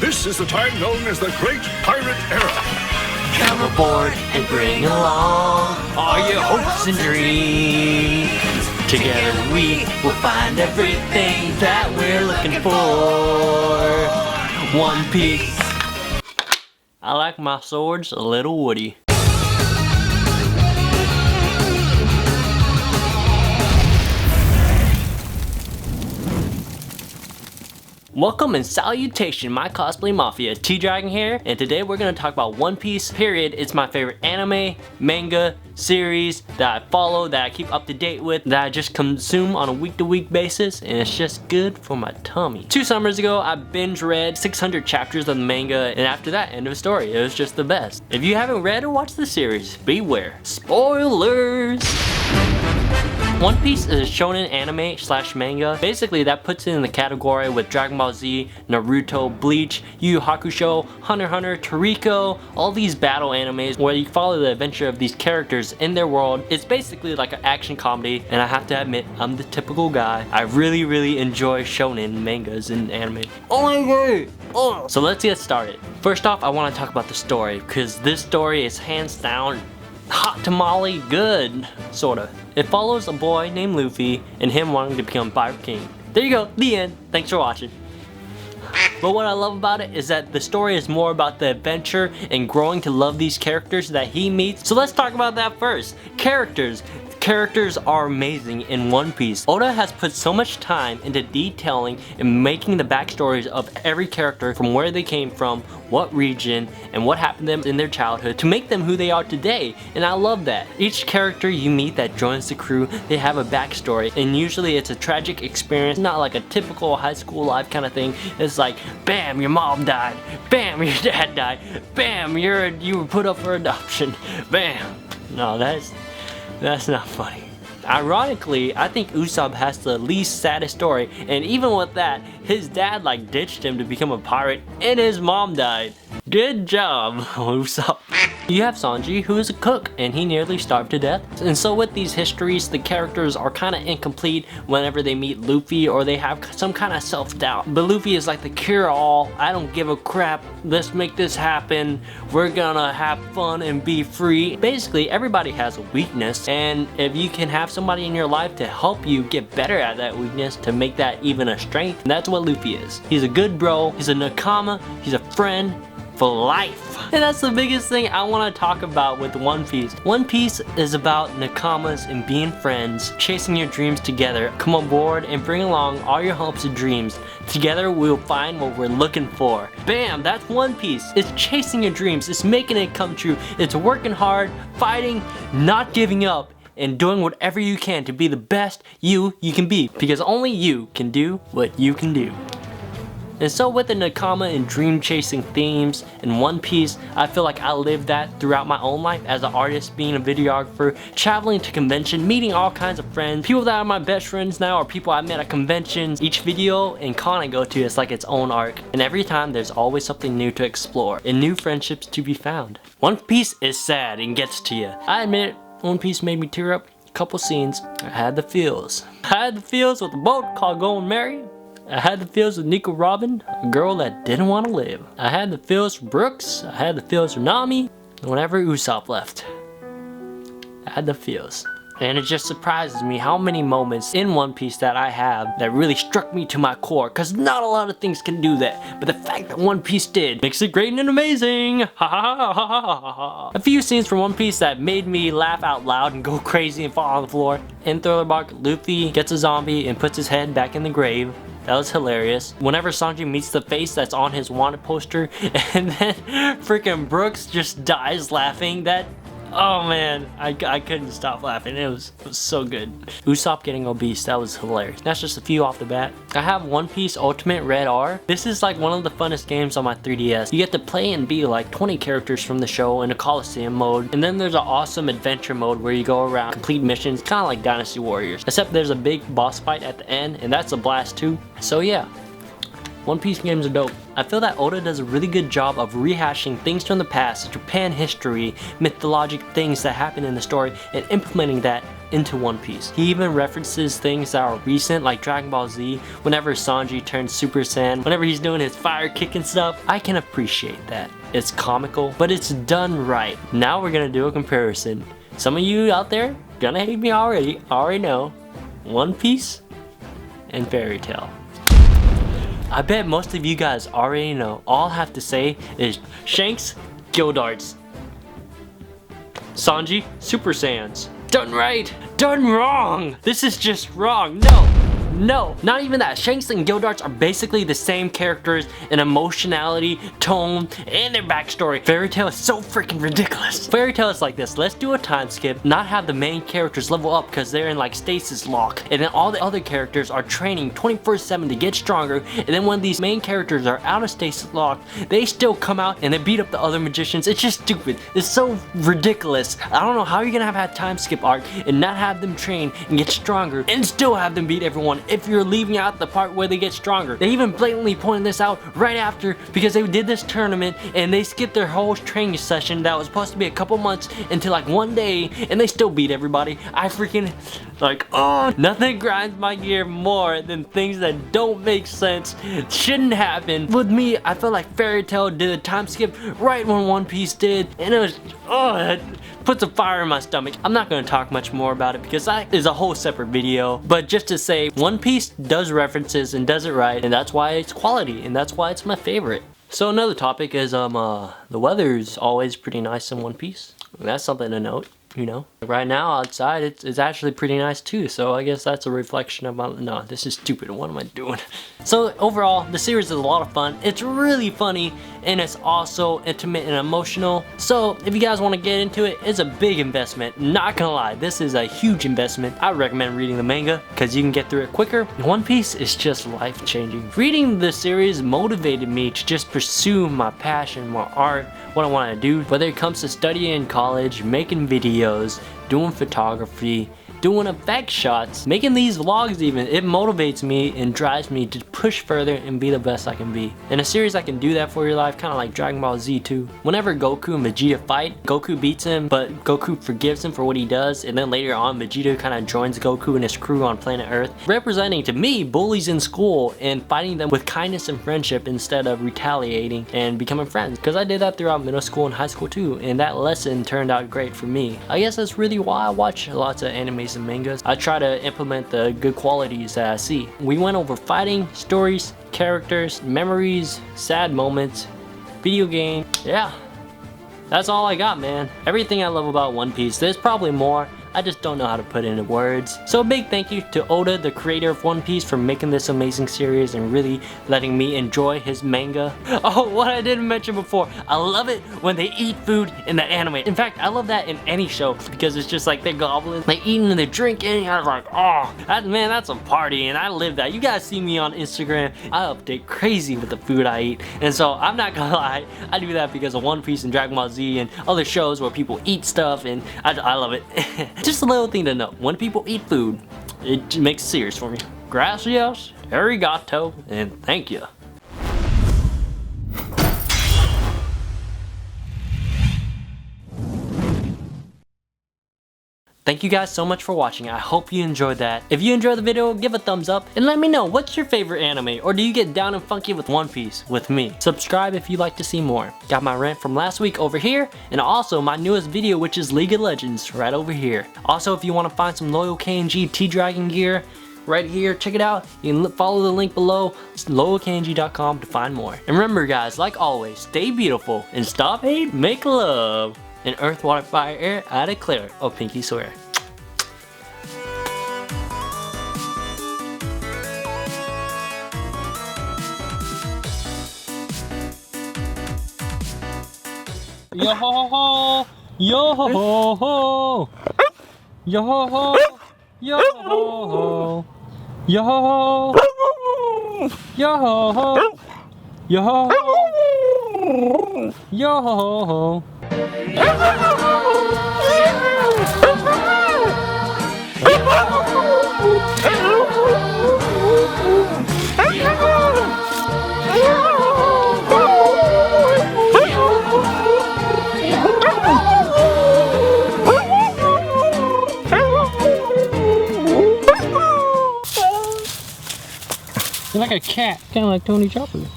This is the time known as the Great Pirate Era. Come aboard and bring along all your hopes and dreams. Together we will find everything that we're looking for. One Piece. I like my swords a little woody. Welcome and salutation, my cosplay mafia, TDragon here, and today we're going to talk about One Piece, period. It's my favorite anime, manga, series that I follow, that I keep up to date with, that I just consume on a week-to-week basis, and it's just good for my tummy. 2 summers ago, I binge read 600 chapters of the manga, and after that, end of story. It was just the best. If you haven't read or watched the series, beware. Spoilers! One Piece is a shonen anime / manga. Basically, that puts it in the category with Dragon Ball Z, Naruto, Bleach, Yu Yu Hakusho, Hunter x Hunter, Toriko, all these battle animes where you follow the adventure of these characters in their world. It's basically like an action comedy, and I have to admit, I'm the typical guy. I really enjoy shonen mangas and anime. Oh my god! So let's get started. First off, I want to talk about the story, because this story is hands down hot tamale good, sorta. It follows a boy named Luffy and him wanting to become Pirate King. There you go, the end. Thanks for watching. But what I love about it is that the story is more about the adventure and growing to love these characters that he meets. So let's talk about that first. Characters. Characters are amazing in One Piece. Oda has put so much time into detailing and making the backstories of every character, from where they came from, what region, and what happened to them in their childhood to make them who they are today, and I love that. Each character you meet that joins the crew, they have a backstory, and usually it's a tragic experience, not like a typical high school life kind of thing. It's like, bam, your mom died, bam, your dad died, bam, you were put up for adoption, bam. No, that's not funny. Ironically, I think Usopp has the least saddest story, and even with that, his dad like ditched him to become a pirate and his mom died. Good job, Usopp. You have Sanji, who is a cook, and he nearly starved to death. And so with these histories, the characters are kind of incomplete whenever they meet Luffy, or they have some kind of self-doubt. But Luffy is like the cure-all. I don't give a crap. Let's make this happen. We're gonna have fun and be free. Basically, everybody has a weakness, and if you can have somebody in your life to help you get better at that weakness, to make that even a strength, that's what Luffy is. He's a good bro. He's a nakama. He's a friend for life. And that's the biggest thing I want to talk about with One Piece. One Piece is about nakamas and being friends, chasing your dreams together. Come on board and bring along all your hopes and dreams. Together we'll find what we're looking for. Bam, that's One Piece. It's chasing your dreams. It's making it come true. It's working hard, fighting, not giving up, and doing whatever you can to be the best you can be. Because only you can do what you can do. And so with the nakama and dream chasing themes in One Piece, I feel like I lived that throughout my own life as an artist, being a videographer, traveling to convention, meeting all kinds of friends. People that are my best friends now are people I met at conventions. Each video and con I go to is like its own arc. And every time there's always something new to explore and new friendships to be found. One Piece is sad and gets to you. I admit it, One Piece made me tear up a couple scenes. I had the feels. I had the feels with a boat called Going Merry. I had the feels with Nico Robin, a girl that didn't want to live. I had the feels for Brooks. I had the feels for Nami. And whenever Usopp left, I had the feels. And it just surprises me how many moments in One Piece that I have that really struck me to my core, because not a lot of things can do that, but the fact that One Piece did makes it great and amazing. Ha ha ha ha ha ha ha. A few scenes from One Piece that made me laugh out loud and go crazy and fall on the floor. In Thriller Bark, Luffy gets a zombie and puts his head back in the grave. That was hilarious. Whenever Sanji meets the face that's on his wanted poster, and then freaking Brooks just dies laughing, oh man, I couldn't stop laughing. It was so good. Usopp getting obese, that was hilarious. That's just a few off the bat. I have One Piece Ultimate Red R. This is like one of the funnest games on my 3DS. You get to play and be like 20 characters from the show in a Coliseum mode. And then there's an awesome adventure mode where you go around, complete missions, kind of like Dynasty Warriors. Except there's a big boss fight at the end, and that's a blast too. So yeah. One Piece games are dope. I feel that Oda does a really good job of rehashing things from the past, Japan history, mythologic things that happen in the story, and implementing that into One Piece. He even references things that are recent, like Dragon Ball Z, whenever Sanji turns Super Saiyan, whenever he's doing his fire kick and stuff. I can appreciate that. It's comical, but it's done right. Now we're gonna do a comparison. Some of you out there gonna hate me already. I already know. One Piece and Fairy Tail. I bet most of you guys already know. All I have to say is Shanks, Gildarts. Sanji, Super Saiyans. Done right, done wrong. This is just wrong. No, not even that. Shanks and Gildarts are basically the same characters in emotionality, tone, and their backstory. Fairy Tail is so freaking ridiculous. Fairy Tail is like this. Let's do a time skip, not have the main characters level up because they're in like stasis lock, and then all the other characters are training 24/7 to get stronger, and then when these main characters are out of stasis lock, they still come out and they beat up the other magicians. It's just stupid. It's so ridiculous. I don't know how you're gonna have a time skip arc and not have them train and get stronger and still have them beat everyone if you're leaving out the part where they get stronger. They even blatantly pointed this out right after because they did this tournament and they skipped their whole training session that was supposed to be a couple months into like one day, and they still beat everybody. I freaking like, oh, nothing grinds my gear more than things that don't make sense, shouldn't happen. With me, I felt like Fairy Tail did a time skip right when One Piece did, and it was, oh, it puts a fire in my stomach. I'm not going to talk much more about it because that is a whole separate video, but just to say, One Piece does references and does it right, and that's why it's quality, and that's why it's my favorite. So another topic is the weather's always pretty nice in One Piece. That's something to note, you know. Right now outside it's actually pretty nice too, so I guess that's a reflection of my, no, this is stupid, what am I doing? So overall, the series is a lot of fun. It's really funny, and it's also intimate and emotional. So if you guys want to get into it, it's a big investment. Not gonna lie, this is a huge investment. I recommend reading the manga because you can get through it quicker. One Piece is just life-changing. Reading the series motivated me to just pursue my passion, my art, what I want to do, whether it comes to studying in college, making videos, doing photography, doing effect shots, making these vlogs even. It motivates me and drives me to push further and be the best I can be. In a series that can do that for your life, kind of like Dragon Ball Z too. Whenever Goku and Vegeta fight, Goku beats him, but Goku forgives him for what he does, and then later on Vegeta kind of joins Goku and his crew on planet Earth, representing to me bullies in school and fighting them with kindness and friendship instead of retaliating and becoming friends. Because I did that throughout middle school and high school too, and that lesson turned out great for me. I guess that's really why I watch lots of animes and mangas. I try to implement the good qualities that I see. We went over fighting, stories, characters, memories, sad moments, video game. Yeah, that's all I got, man. Everything I love about One Piece. There's probably more. I just don't know how to put it into words. So a big thank you to Oda, the creator of One Piece, for making this amazing series and really letting me enjoy his manga. Oh, what I didn't mention before, I love it when they eat food in the anime. In fact, I love that in any show because it's just like they're goblins, like eating and they're drinking. I was like, oh, man, that's a party, and I live that. You guys see me on Instagram. I update crazy with the food I eat, and so I'm not gonna lie, I do that because of One Piece and Dragon Ball Z and other shows where people eat stuff, and I love it. Just a little thing to know, when people eat food, it makes it serious for me. Gracias, arigato, and thank you. Thank you guys so much for watching. I hope you enjoyed that. If you enjoyed the video, give a thumbs up and let me know what's your favorite anime, or do you get down and funky with One Piece with me? Subscribe if you'd like to see more. Got my rant from last week over here, and also my newest video, which is League of Legends, right over here. Also, if you want to find some loyal KNG TDragon gear, right here, check it out. You can follow the link below. It's loyalkng.com to find more. And remember guys, like always, stay beautiful and stop hate, make love. And earth, water, fire, air, I declare. Oh, pinky swear. Yo ho ho, yo ho ho, yo ho ho, yo ho ho, yo ho ho, yo ho ho, yo ho ho, yo ho ho. like a cat, kind of like Tony Chopper.